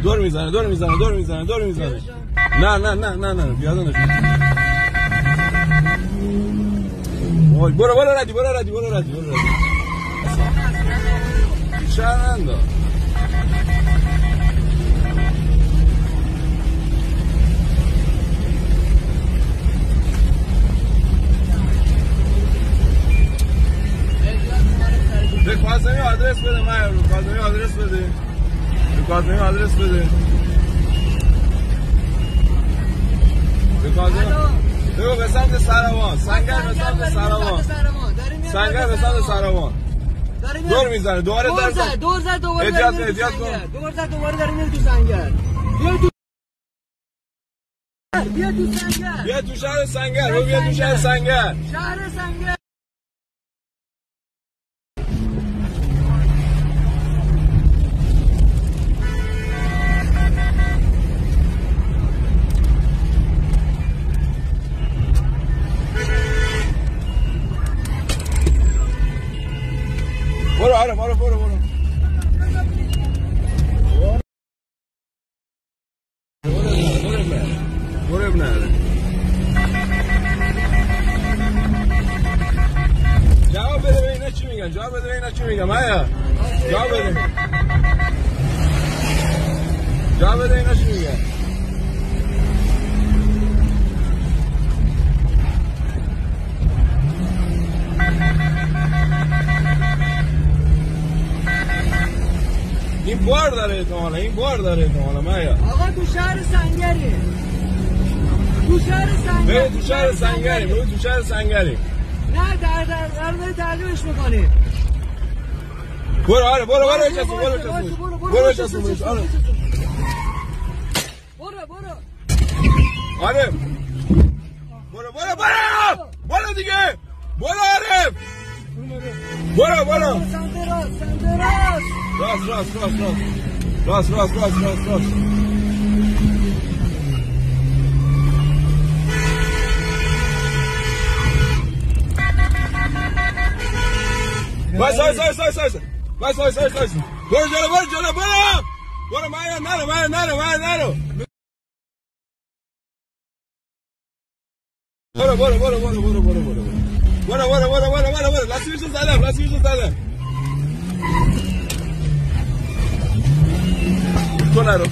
دور میزنه نه پیاده نشو. وای برو ردی شرمنده. به کاظمی آدرس بده من رو کاظمی آدرس بده بگو به سمت سروان سنگر به سمت سروان دور میزنه دوباره دور زد دوباره احتیاط دوباره داره میره تو سنگر. بیا تو شهر سنگر برو ابنه جواب بده به اینا چی میگن مایا جواب بده اینا چی میگن. این بار داره احتمالا مایا. آقا تو شهر سنگری تو شهر سنگری نه در تعقیبش میکنی. برو دیگه عارف برو راست وای برو جلو برو مایا نرو برو لاستیکشو زدم تو نرو